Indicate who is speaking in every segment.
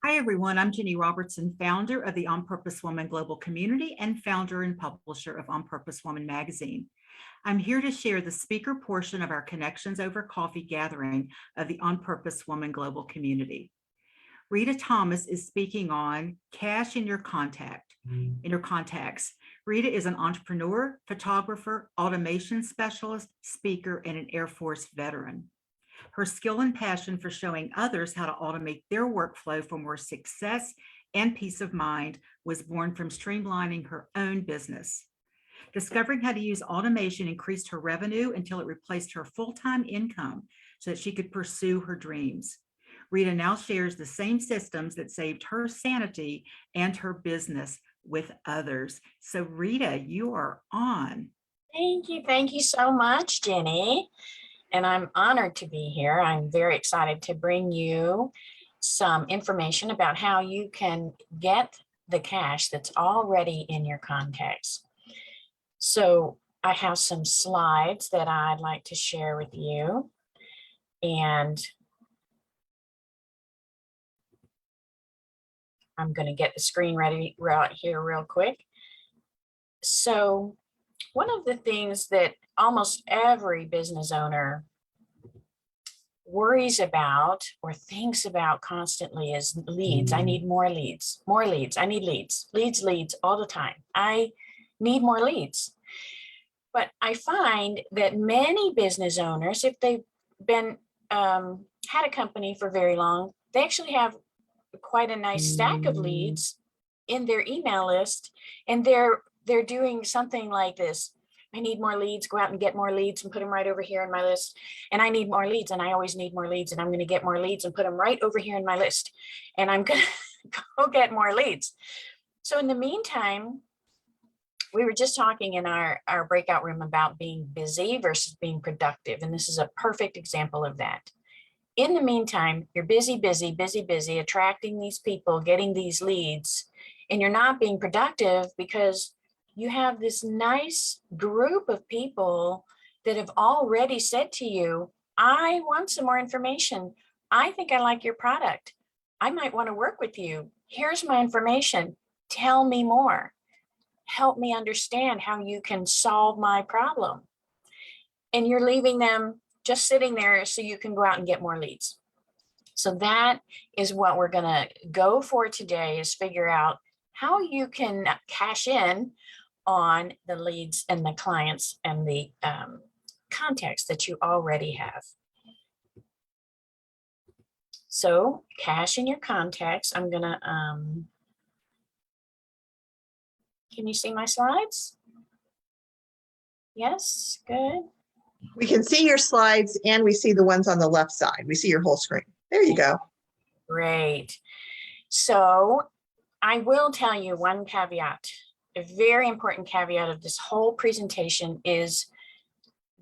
Speaker 1: Hi, everyone. I'm Jenny Robertson, founder of the On Purpose Woman Global Community and founder and publisher of On Purpose Woman magazine. I'm here to share the speaker portion of our Connections Over Coffee gathering of the On Purpose Woman Global Community. Rita Thomas is speaking on cash in your contacts. Rita is an entrepreneur, photographer, automation specialist, speaker, and an Air Force veteran. Her skill and passion for showing others how to automate their workflow for more success and peace of mind was born from streamlining her own business. Discovering how to use automation increased her revenue until it replaced her full-time income so that she could pursue her dreams. Rita now shares the same systems that saved her sanity and her business with others. So Rita, you are on.
Speaker 2: Thank you. Thank you so much, Jenny. And I'm honored to be here. I'm very excited to bring you some information about how you can get the cash that's already in your contacts. So I have some slides that I'd like to share with you. And I'm going to get the screen ready right here real quick. So one of the things that almost every business owner worries about or thinks about constantly is leads. I need more leads, more leads. I need leads, leads all the time. I need more leads. But I find that many business owners, if they've been had a company for very long, they actually have quite a nice stack of leads in their email list, and they're doing something like this. I need more leads, go out and get more leads and put them right over here in my list. And I need more leads, and I always need more leads, and I'm going to get more leads and put them right over here in my list. And I'm going to go get more leads. So in the meantime, we were just talking in our breakout room about being busy versus being productive. And this is a perfect example of that. In the meantime, you're busy, attracting these people, getting these leads, and you're not being productive because you have this nice group of people that have already said to you, I want some more information. I think I like your product. I might want to work with you. Here's my information. Tell me more. Help me understand how you can solve my problem. And you're leaving them just sitting there so you can go out and get more leads. So that is what we're going to go for today, is figure out how you can cash in on the leads and the clients and the contacts that you already have. So cash in your contacts. I'm gonna, can you see my slides? Yes, good.
Speaker 3: We can see your slides and we see the ones on the left side. We see your whole screen. There you go.
Speaker 2: Great. So I will tell you one caveat. A very important caveat of this whole presentation is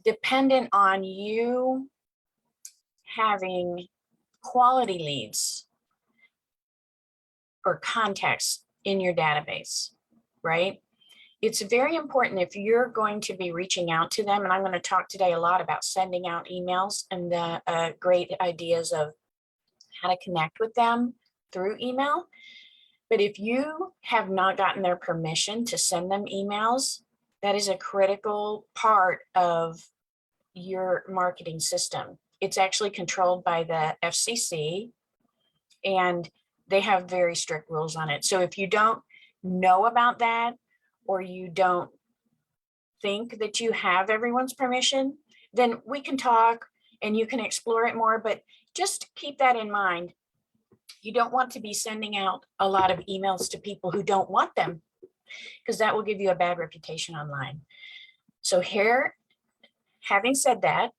Speaker 2: dependent on you having quality leads or contacts in your database, right? It's very important if you're going to be reaching out to them, and I'm going to talk today a lot about sending out emails and the great ideas of how to connect with them through email. But if you have not gotten their permission to send them emails, that is a critical part of your marketing system. It's actually controlled by the FCC, and they have very strict rules on it. So if you don't know about that, or you don't think that you have everyone's permission, then we can talk and you can explore it more, but just keep that in mind. You don't want to be sending out a lot of emails to people who don't want them, because that will give you a bad reputation online. So here, having said that,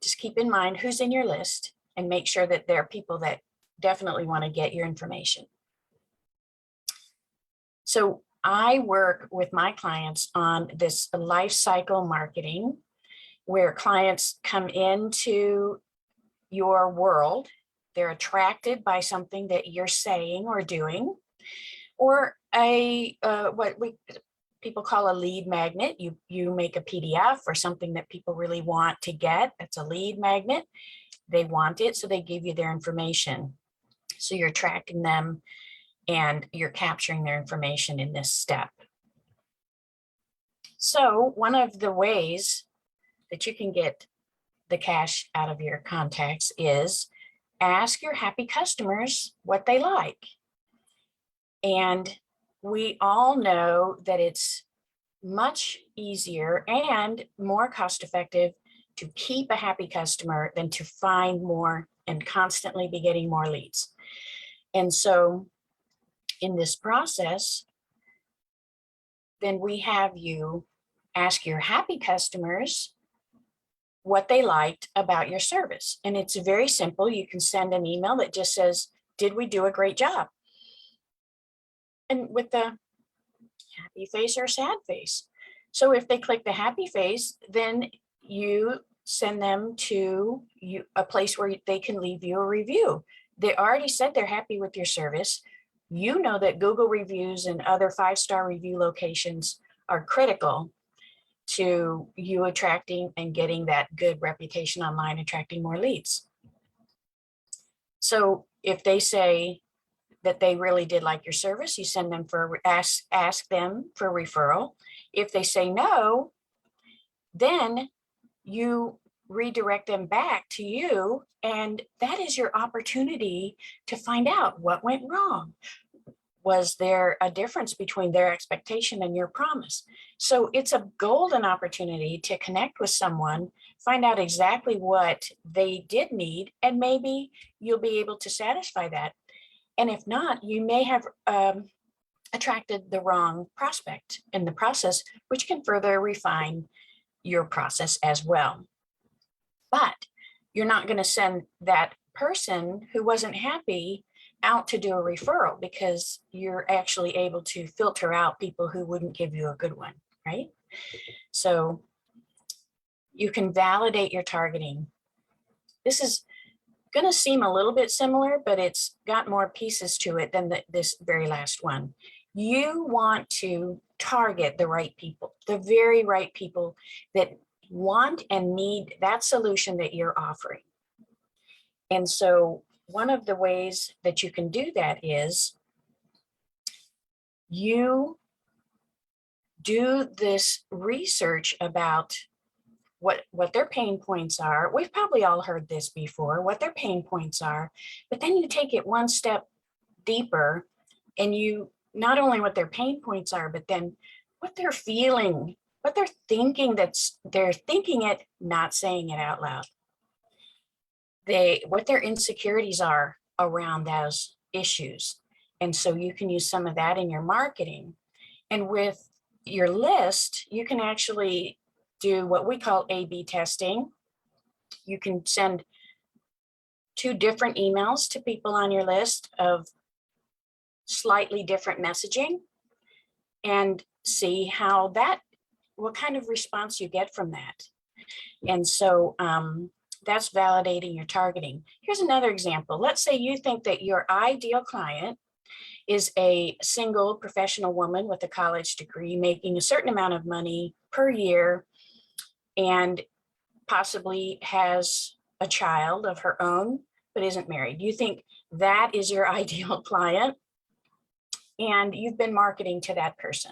Speaker 2: just keep in mind who's in your list and make sure that there are people that definitely want to get your information. So I work with my clients on this life cycle marketing, where clients come into your world. They're attracted by something that you're saying or doing, or what people call a lead magnet. You make a PDF or something that people really want to get. That's a lead magnet. They want it, so they give you their information. So you're tracking them and you're capturing their information in this step. So one of the ways that you can get the cash out of your contacts is ask your happy customers what they like. And we all know that it's much easier and more cost effective to keep a happy customer than to find more and constantly be getting more leads. And so in this process, then we have you ask your happy customers what they liked about your service. And it's very simple. You can send an email that just says, did we do a great job? And with the happy face or sad face. So if they click the happy face, then you send them to a place where they can leave you a review. They already said they're happy with your service. You know that Google reviews and other 5-star review locations are critical to you attracting and getting that good reputation online, attracting more leads. So if they say that they really did like your service, you send them ask them for a referral. If they say no, then you redirect them back to you, and that is your opportunity to find out what went wrong. Was there a difference between their expectation and your promise? So it's a golden opportunity to connect with someone, find out exactly what they did need, and maybe you'll be able to satisfy that. And if not, you may have attracted the wrong prospect in the process, which can further refine your process as well. But you're not going to send that person who wasn't happy out to do a referral, because you're actually able to filter out people who wouldn't give you a good one, right? So you can validate your targeting. This is going to seem a little bit similar, but it's got more pieces to it than this very last one. You want to target the right people, the very right people that want and need that solution that you're offering. And so one of the ways that you can do that is you do this research about what their pain points are. We've probably all heard this before, what their pain points are, but then you take it one step deeper, and you not only what their pain points are, but then what they're feeling, what they're thinking, they're thinking it, not saying it out loud. What their insecurities are around those issues. And so you can use some of that in your marketing. And with your list, you can actually do what we call A/B testing. You can send 2 different emails to people on your list of slightly different messaging and see what kind of response you get from that. And so that's validating your targeting. Here's another example. Let's say you think that your ideal client is a single professional woman with a college degree making a certain amount of money per year and possibly has a child of her own, but isn't married. You think that is your ideal client, and you've been marketing to that person.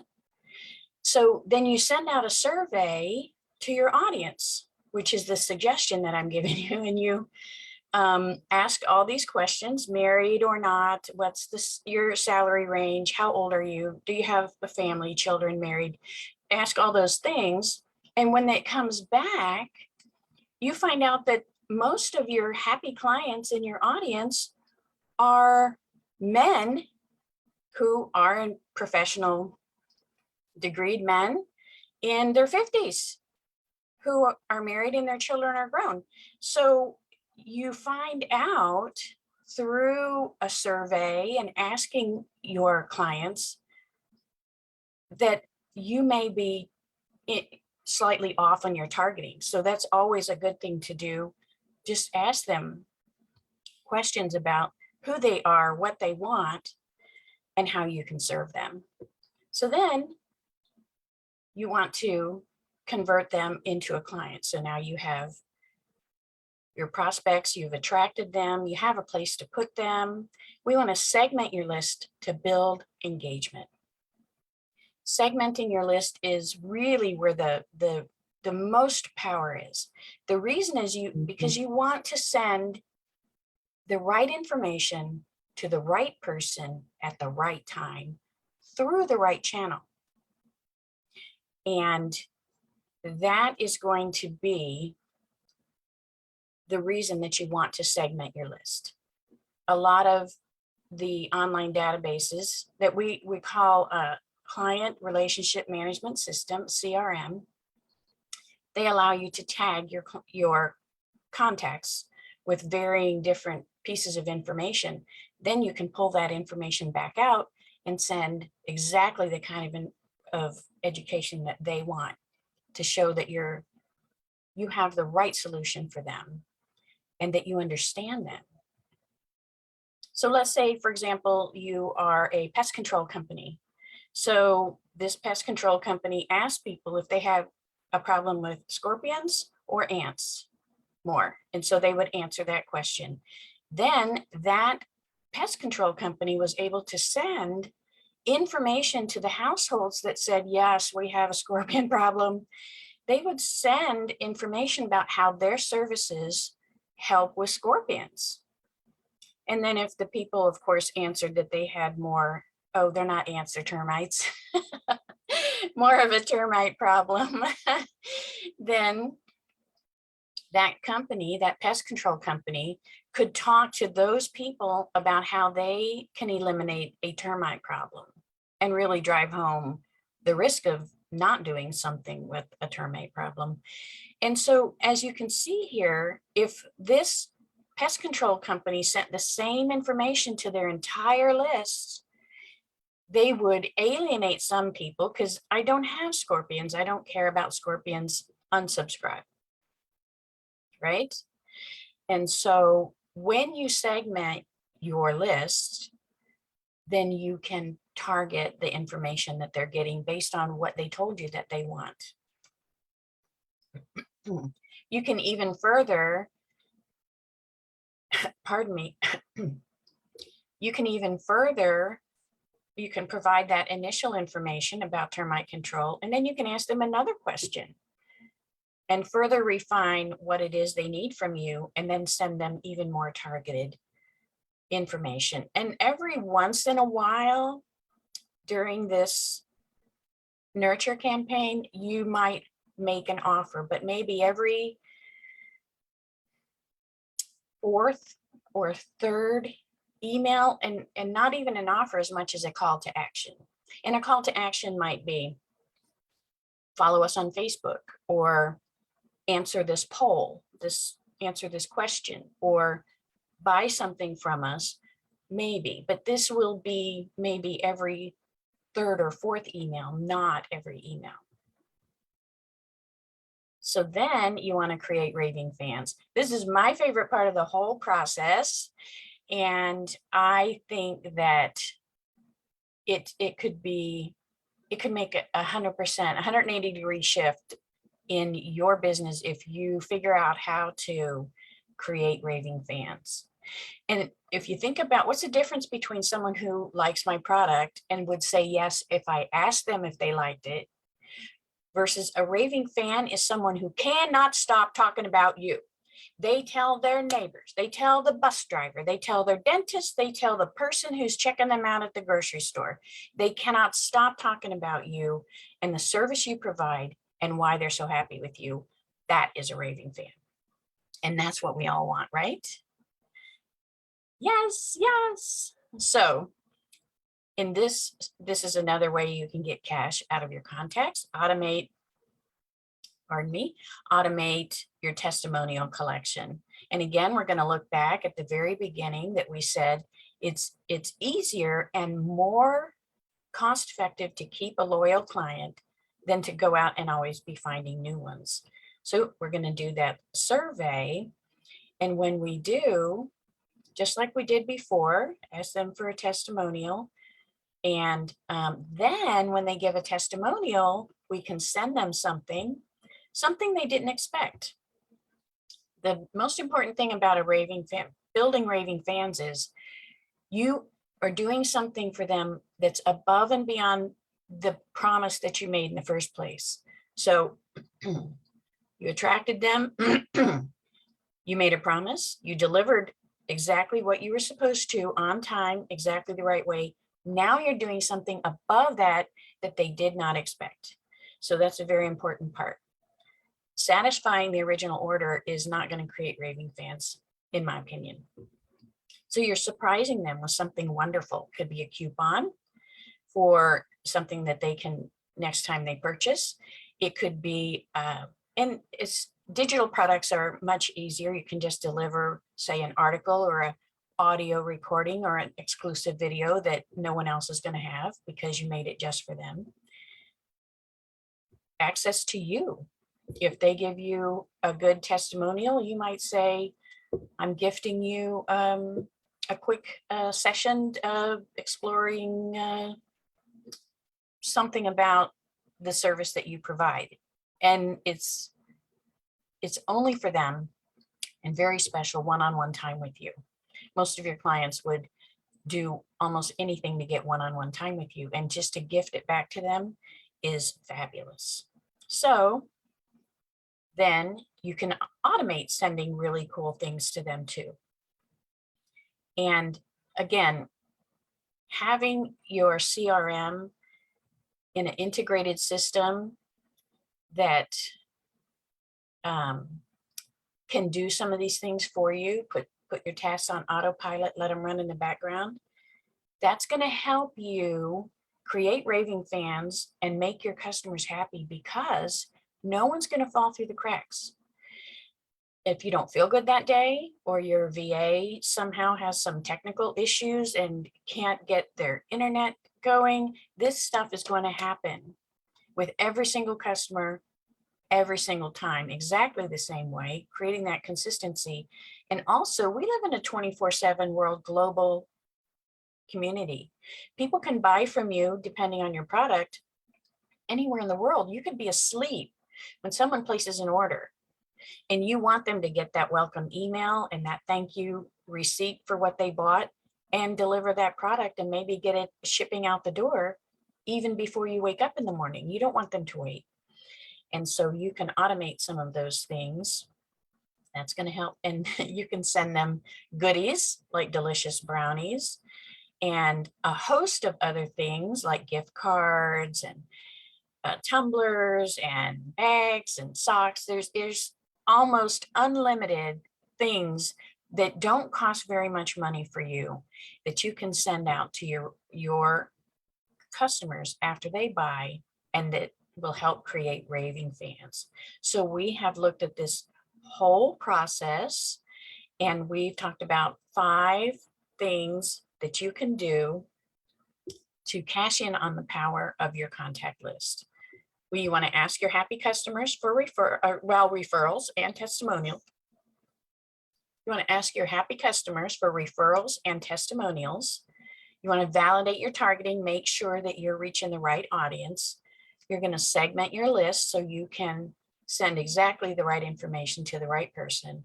Speaker 2: So then you send out a survey to your audience, which is the suggestion that I'm giving you, and you ask all these questions: married or not, what's your salary range, how old are you, do you have a family, children, married? Ask all those things. And when it comes back, you find out that most of your happy clients in your audience are men who are in professional degreed men in their 50s who are married and their children are grown. So you find out through a survey and asking your clients that you may be slightly off on your targeting. So that's always a good thing to do. Just ask them questions about who they are, what they want, and how you can serve them. So then you want to convert them into a client. So now you have your prospects, you've attracted them, you have a place to put them. We want to segment your list to build engagement. Segmenting your list is really where the most power is. The reason is because you want to send the right information to the right person at the right time through the right channel. And that is going to be the reason that you want to segment your list. A lot of the online databases that we call a client relationship management system, CRM, they allow you to tag your contacts with varying different pieces of information. Then you can pull that information back out and send exactly the kind of education that they want to show that you have the right solution for them and that you understand them. So let's say, for example, you are a pest control company. So this pest control company asks people if they have a problem with scorpions or ants more. And so they would answer that question. Then that pest control company was able to send information to the households that said, yes, we have a scorpion problem. They would send information about how their services help with scorpions. And then if the people, of course, answered that they had more, oh, they're not ants, they're termites, more of a termite problem, then that company, that pest control company, could talk to those people about how they can eliminate a termite problem and really drive home the risk of not doing something with a termite problem. And so, as you can see here, if this pest control company sent the same information to their entire list, they would alienate some people because I don't have scorpions. I don't care about scorpions. Unsubscribe. Right? And so when you segment your list, then you can target the information that they're getting based on what they told you that they want. You can even further, pardon me, you can provide that initial information about termite control, and then you can ask them another question and further refine what it is they need from you, and then send them even more targeted information. And every once in a while during this nurture campaign, you might make an offer, but maybe every fourth or third email, and not even an offer as much as a call to action. And a call to action might be follow us on Facebook, or answer this poll, answer this question, or buy something from us, maybe. But this will be maybe every third or fourth email, not every email. So then you want to create raving fans. This is my favorite part of the whole process. And I think that it could make a 100%, 180-degree shift in your business if you figure out how to create raving fans. And if you think about what's the difference between someone who likes my product and would say yes if I asked them if they liked it, versus a raving fan is someone who cannot stop talking about you. They tell their neighbors, they tell the bus driver, they tell their dentist, they tell the person who's checking them out at the grocery store. They cannot stop talking about you and the service you provide and why they're so happy with you. That is a raving fan. And that's what we all want, right? Yes, yes. So in this is another way you can get cash out of your contacts. Automate your testimonial collection. And again, we're going to look back at the very beginning that we said it's easier and more cost effective to keep a loyal client than to go out and always be finding new ones. So we're going to do that survey. And when we do, just like we did before, ask them for a testimonial. And then when they give a testimonial, we can send them something they didn't expect. The most important thing about a raving fan, building raving fans, is you are doing something for them that's above and beyond the promise that you made in the first place. So you attracted them, you made a promise, you delivered exactly what you were supposed to on time, exactly the right way. Now you're doing something above that that they did not expect. So that's a very important part. Satisfying the original order is not going to create raving fans, in my opinion. So you're surprising them with something wonderful. Could be a coupon for something that they can next time they purchase. It could be, and it's digital products are much easier. You can just deliver, say, an article or an audio recording or an exclusive video that no one else is going to have because you made it just for them. Access to you. If they give you a good testimonial, you might say, I'm gifting you a quick session exploring something about the service that you provide. And it's only for them and very special one-on-one time with you. Most of your clients would do almost anything to get one-on-one time with you, and just to gift it back to them is fabulous. So then you can automate sending really cool things to them too. And again, having your CRM in an integrated system that can do some of these things for you, put your tasks on autopilot, let them run in the background. That's going to help you create raving fans and make your customers happy, because no one's going to fall through the cracks. If you don't feel good that day, or your VA somehow has some technical issues and can't get their internet going, this stuff is going to happen with every single customer, every single time, exactly the same way, creating that consistency. And also, we live in a 24/7 world, global community. People can buy from you, depending on your product, anywhere in the world. You could be asleep when someone places an order, and you want them to get that welcome email and that thank you receipt for what they bought, and deliver that product and maybe get it shipping out the door even before you wake up in the morning. You don't want them to wait. And so you can automate some of those things. That's going to help. And you can send them goodies like delicious brownies and a host of other things like gift cards and tumblers and bags and socks. There's almost unlimited things that don't cost very much money for you that you can send out to your customers after they buy, and that will help create raving fans. So we have looked at this whole process, and we've talked about 5 things that you can do to cash in on the power of your contact list. You want to ask your happy customers for referrals and testimonials. You want to ask your happy customers for referrals and testimonials. You want to validate your targeting, make sure that you're reaching the right audience. You're going to segment your list so you can send exactly the right information to the right person.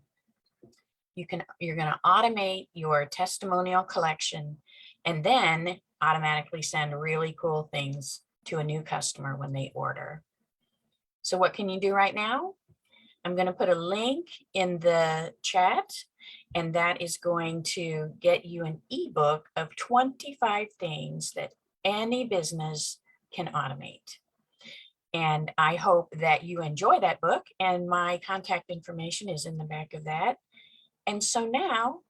Speaker 2: You're going to automate your testimonial collection, and then automatically send really cool things to a new customer when they order. So what can you do right now? I'm going to put a link in the chat, and that is going to get you an ebook of 25 things that any business can automate. And I hope that you enjoy that book, and my contact information is in the back of that. And so now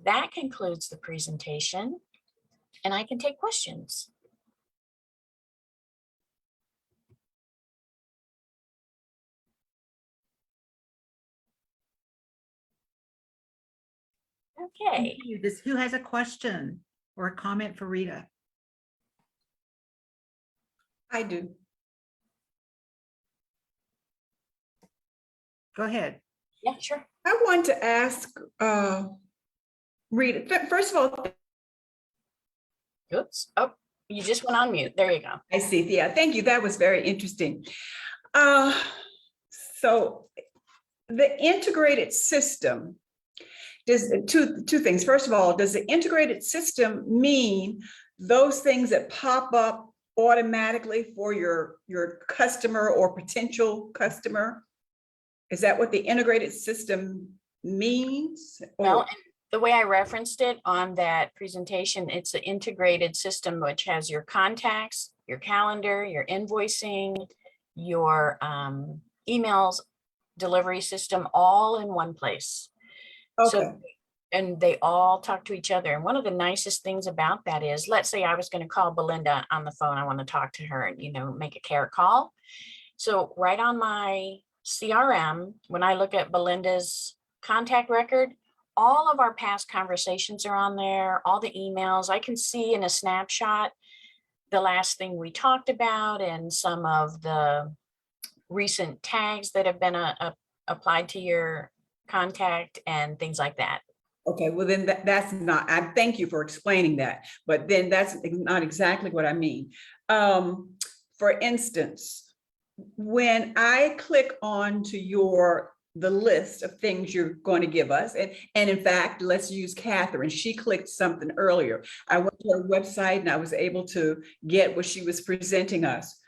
Speaker 2: that concludes the presentation, and I can take questions. Okay.
Speaker 1: Thank you. Who has a question or a comment for Rita?
Speaker 4: I do.
Speaker 1: Go ahead.
Speaker 2: Yeah, sure.
Speaker 4: I want to ask Rita, first of all,
Speaker 2: Oops. Oh, you just went on mute. There you go.
Speaker 4: I see. Yeah, thank you. That was very interesting. So the integrated system, does two things. First of all, does the integrated system mean those things that pop up automatically for your customer or potential customer? Is that what the integrated system means?
Speaker 2: Well,
Speaker 4: Or-
Speaker 2: and the way I referenced it on that presentation, it's an integrated system which has your contacts, your calendar, your invoicing, your emails, delivery system, all in one place.
Speaker 4: okay.
Speaker 2: So, and they all talk to each other. And one of the nicest things about that is, let's say I was going to call Belinda on the phone. I want to talk to her and, make a care call. So right on my CRM, when I look at Belinda's contact record, all of our past conversations are on there, all the emails. I can see in a snapshot the last thing we talked about and some of the recent tags that have been applied to your contact and things like that.
Speaker 4: Okay, well then that's not, I thank you for explaining that, but then that's not exactly what I mean. For instance, when I click on to the list of things you're going to give us, and in fact, let's use Catherine. She clicked something earlier. I went to her website and I was able to get what she was presenting us.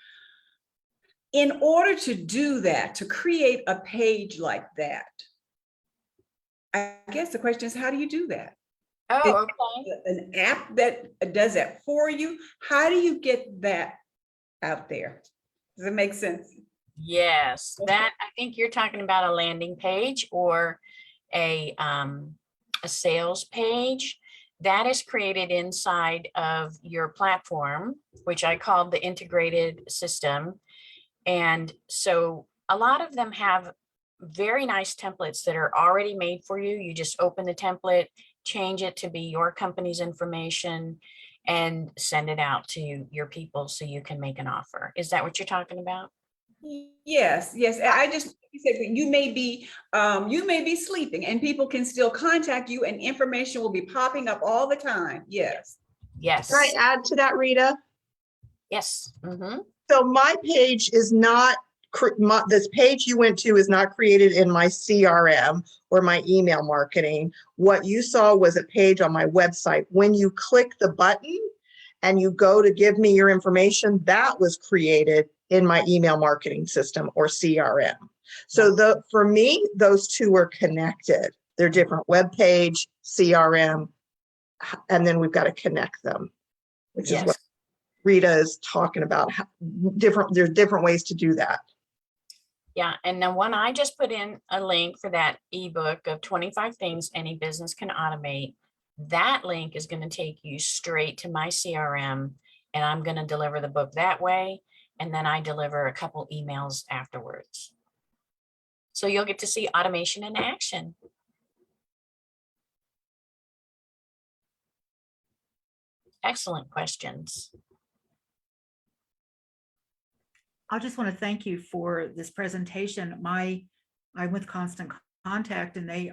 Speaker 4: In order to do that, to create a page like that, I guess the question is, how do you do that?
Speaker 2: Oh, okay.
Speaker 4: An app that does that for you? How do you get that out there? Does it make sense?
Speaker 2: Yes, that I think you're talking about a landing page or a sales page that is created inside of your platform, which I called the integrated system. And so a lot of them have very nice templates that are already made for you. You just open the template, change it to be your company's information, and send it out to your people so you can make an offer. Is that what you're talking about?
Speaker 4: Yes, yes. I just said you may be sleeping and people can still contact you and information will be popping up all the time. Yes.
Speaker 2: Yes.
Speaker 3: Can I add to that, Rita?
Speaker 2: Yes. Mhm.
Speaker 3: So my page is not, this page you went to is not created in my CRM or my email marketing. What you saw was a page on my website. When you click the button and you go to give me your information, that was created in my email marketing system or CRM. So for me, those two are connected. They're different web page, CRM, and then we've got to connect them, which is what Rita is talking about. There's different ways to do that.
Speaker 2: Yeah, and the one I just put in a link for that ebook of 25 things any business can automate. That link is going to take you straight to my CRM, and I'm going to deliver the book that way. And then I deliver a couple emails afterwards. So you'll get to see automation in action. Excellent questions.
Speaker 1: I just want to thank you for this presentation. I'm with Constant Contact and they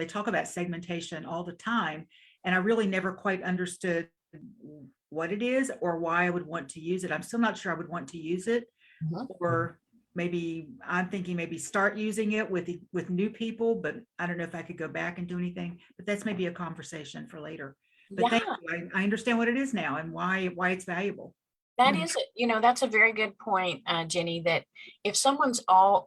Speaker 1: talk about segmentation all the time. And I really never quite understood what it is or why I would want to use it. I'm still not sure I would want to use it. Or maybe I'm thinking maybe start using it with new people, but I don't know if I could go back and do anything, but that's maybe a conversation for later. But thank you. I understand what it is now and why it's valuable.
Speaker 2: That is, that's a very good point, Jenny, that if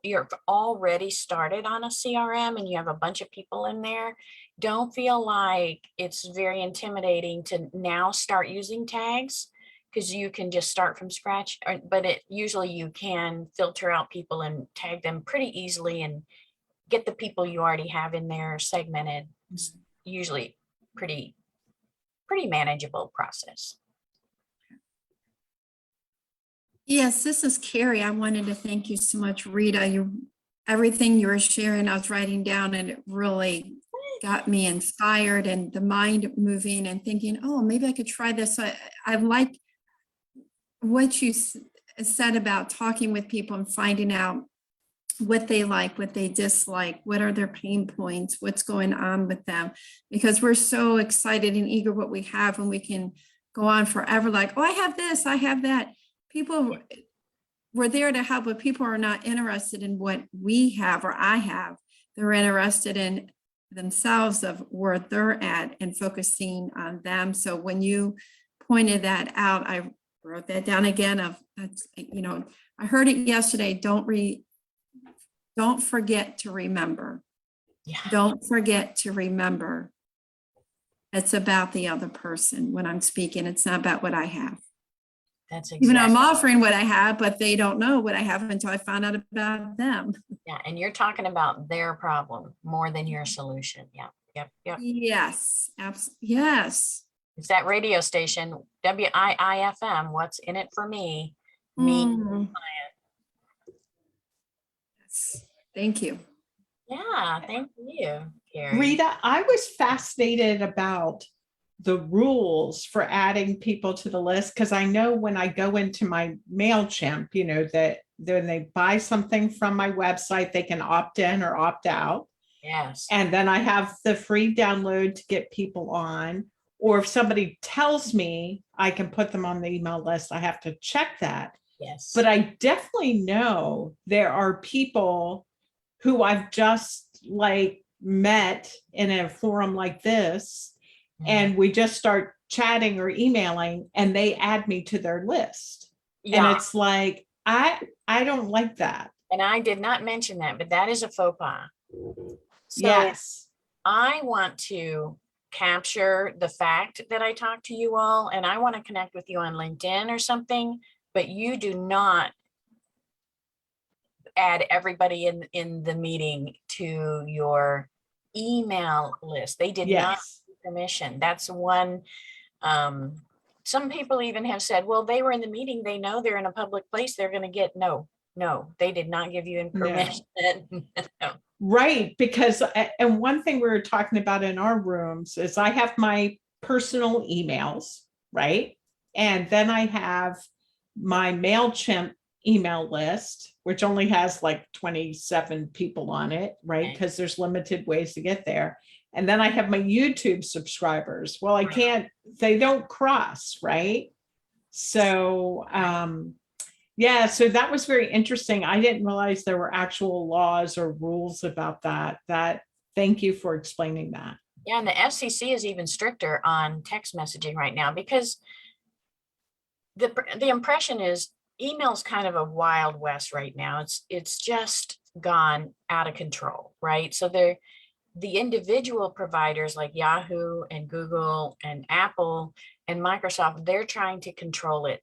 Speaker 2: you're already started on a CRM and you have a bunch of people in there, don't feel like it's very intimidating to now start using tags, because you can just start from scratch, but usually you can filter out people and tag them pretty easily and get the people you already have in there segmented. It's usually pretty manageable process.
Speaker 5: Yes, this is Carrie. I wanted to thank you so much, Rita. Everything you were sharing, I was writing down, and it really got me inspired and the mind moving and thinking, oh, maybe I could try this. I like what you said about talking with people and finding out what they like, what they dislike, what are their pain points, what's going on with them, because we're so excited and eager what we have, and we can go on forever like, oh, I have this, I have that. People, we're there to help, but people are not interested in what we have or I have. they're interested in themselves of where they're at and focusing on them. So when you pointed that out, I wrote that down again of, that's, you know, I heard it yesterday. Don't forget to remember.
Speaker 2: Yeah.
Speaker 5: Don't forget to remember. It's about the other person when I'm speaking. It's not about what I have.
Speaker 2: That's
Speaker 5: Even though I'm
Speaker 2: exactly.
Speaker 5: offering what I have, but they don't know what I have until I found out about them.
Speaker 2: Yeah. And you're talking about their problem more than your solution. Yeah. Yep. Yep.
Speaker 5: Yes, yes.
Speaker 2: It's that radio station, WIIFM, what's in it for me? Me.
Speaker 5: Mm. Yes. Thank you.
Speaker 2: Yeah. Thank you, Carrie.
Speaker 6: Rita, I was fascinated about the rules for adding people to the list, because I know when I go into my MailChimp, you know, that when they buy something from my website, they can opt in or opt out.
Speaker 2: Yes.
Speaker 6: And then I have the free download to get people on. Or if somebody tells me I can put them on the email list, I have to check that.
Speaker 2: Yes.
Speaker 6: But I definitely know there are people who I've just like met in a forum like this, and we just start chatting or emailing and they add me to their list.
Speaker 2: Yeah.
Speaker 6: And it's like, I don't like that.
Speaker 2: And I did not mention that, but that is a faux pas. So
Speaker 6: Yes.
Speaker 2: I want to capture the fact that I talked to you all, and I want to connect with you on LinkedIn or something, but you do not add everybody in the meeting to your email list. They did not
Speaker 6: Yes.
Speaker 2: give permission. That's one. Some people even have said, well, they were in the meeting. They know they're in a public place. They're going to get no, they did not give you permission. No.
Speaker 6: Right. Because, and one thing we were talking about in our rooms is I have my personal emails, right? And then I have my MailChimp email list, which only has like 27 people on it, right? Because there's limited ways to get there. And then I have my YouTube subscribers. Well, I can't, they don't cross, right? So, yeah, so that was very interesting. I didn't realize there were actual laws or rules about that. Thank you for explaining that.
Speaker 2: Yeah, and the FCC is even stricter on text messaging right now, because the impression is email's kind of a wild west right now. It's just gone out of control, right? So the individual providers like Yahoo and Google and Apple and Microsoft, they're trying to control it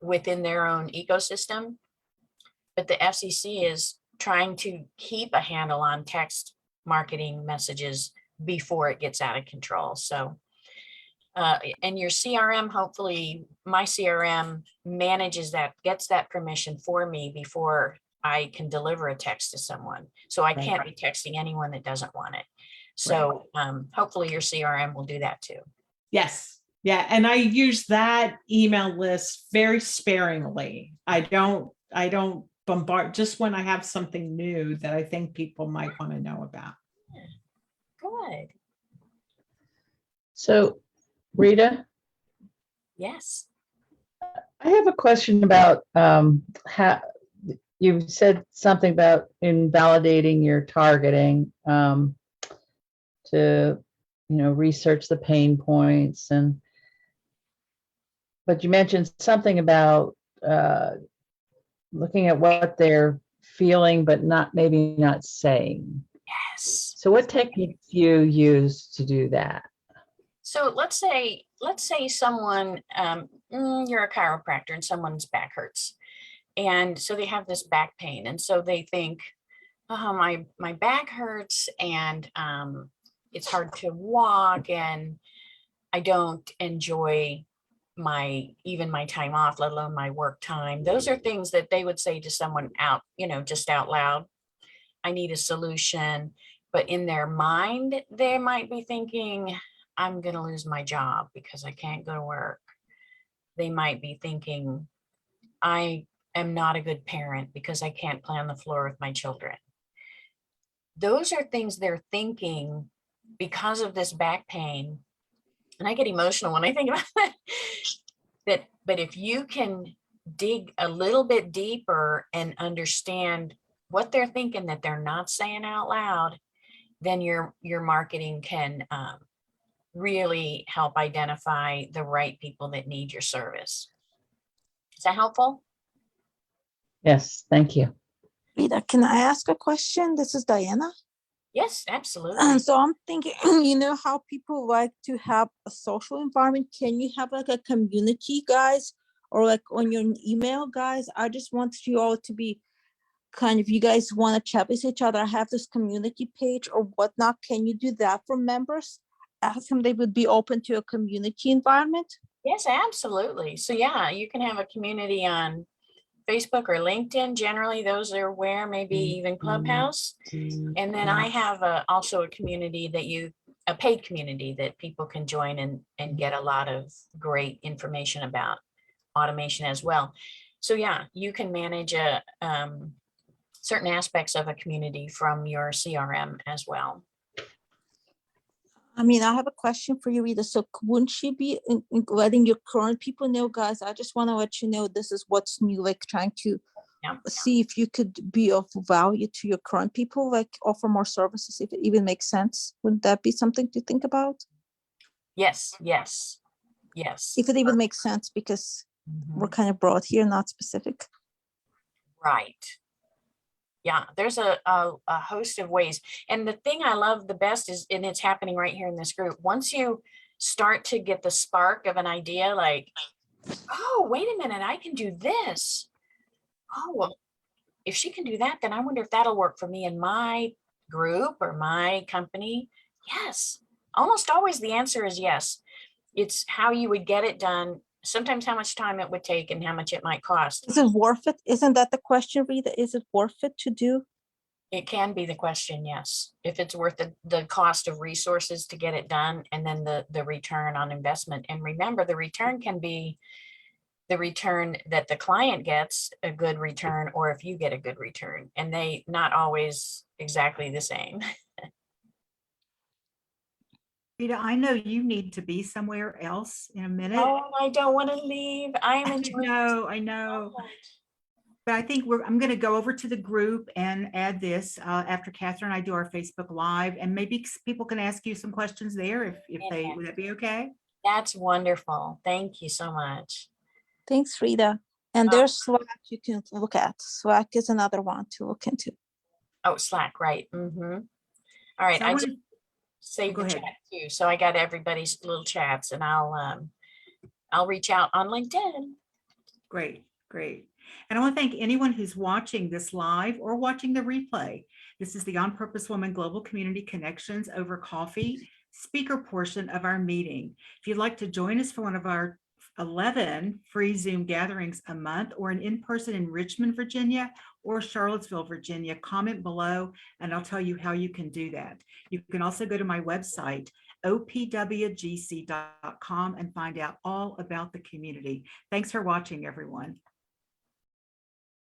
Speaker 2: within their own ecosystem. But the FCC is trying to keep a handle on text marketing messages before it gets out of control. So, and your CRM, hopefully my CRM manages that, gets that permission for me before I can deliver a text to someone. So I can't be texting anyone that doesn't want it. So hopefully your CRM will do that too.
Speaker 6: Yes. Yeah. And I use that email list very sparingly. I don't bombard, just when I have something new that I think people might want to know about.
Speaker 2: Good.
Speaker 7: So, Rita,
Speaker 2: Yes.
Speaker 7: I have a question about how you said something about invalidating your targeting to, research the pain points, but you mentioned something about looking at what they're feeling, but maybe not saying.
Speaker 2: Yes.
Speaker 7: So what techniques do you use to do that?
Speaker 2: So let's say someone, you're a chiropractor and someone's back hurts. And so they have this back pain. And so they think, oh, my back hurts and it's hard to walk and I don't enjoy my time off, let alone my work time. Those are things that they would say to someone out, just out loud. I need a solution. But in their mind, they might be thinking, I'm going to lose my job because I can't go to work. They might be thinking, I am not a good parent because I can't play on the floor with my children. Those are things they're thinking because of this back pain. And I get emotional when I think about that. But if you can dig a little bit deeper and understand what they're thinking that they're not saying out loud, then your marketing can really help identify the right people that need your service. Is that helpful?
Speaker 7: Yes, thank you.
Speaker 8: Rita, can I ask a question? This is Diana.
Speaker 2: Yes, absolutely.
Speaker 8: And so I'm thinking, you know how people like to have a social environment? Can you have like a community, guys? Or like on your email, guys? I just want you all to be kind of, you guys want to chat with each other, I have this community page or whatnot. Can you do that for members? Ask them they would be open to a community environment.
Speaker 2: Yes, absolutely. So yeah, you can have a community on Facebook or LinkedIn. Generally, those are where, maybe even Clubhouse. And then I have also a community a paid community that people can join and get a lot of great information about automation as well. So yeah, you can manage certain aspects of a community from your CRM as well.
Speaker 8: I mean, I have a question for you, Rita. So wouldn't she be letting your current people know, guys, I just want to let you know this is what's new, like trying to
Speaker 2: Yeah.
Speaker 8: see if you could be of value to your current people, like offer more services, if it even makes sense. Wouldn't that be something to think about?
Speaker 2: Yes, yes, yes.
Speaker 8: If it even makes sense, because we're kind of broad here, not specific.
Speaker 2: Right. Yeah, there's a host of ways. And the thing I love the best is, and it's happening right here in this group, once you start to get the spark of an idea, like, oh, wait a minute, I can do this. Oh, well, if she can do that, then I wonder if that'll work for me in my group or my company. Yes, almost always the answer is yes. It's how you would get it done, sometimes how much time it would take and how much it might cost.
Speaker 8: Is it worth it? Isn't that the question, Rita? Is it worth it to do?
Speaker 2: It can be the question, yes. If it's worth the cost of resources to get it done, and then the return on investment. And remember, the return can be the return that the client gets, a good return, or if you get a good return, and they not always exactly the same.
Speaker 1: Rita, I know you need to be somewhere else in a minute.
Speaker 2: Oh, I don't want to leave. I am enjoying
Speaker 1: I know.
Speaker 2: so much.
Speaker 1: But I think I'm going to go over to the group and add this after Catherine and I do our Facebook Live, and maybe people can ask you some questions there would that be okay?
Speaker 2: That's wonderful. Thank you so much.
Speaker 8: Thanks, Rita. And there's Slack you can look at. Slack is another one to look into.
Speaker 2: Oh, Slack, right. All right.
Speaker 1: So
Speaker 2: I just saved
Speaker 1: go
Speaker 2: the
Speaker 1: ahead.
Speaker 2: chat too. So I got everybody's little chats, and I'll reach out on LinkedIn.
Speaker 1: Great, great. And I want to thank anyone who's watching this live or watching the replay. This is the On Purpose Woman Global Community Connections over Coffee speaker portion of our meeting. If you'd like to join us for one of our 11 free Zoom gatherings a month, or an in-person in Richmond, Virginia, or Charlottesville, Virginia, comment below and I'll tell you how you can do that. You can also go to my website, opwgc.com, and find out all about the community. Thanks for watching, everyone.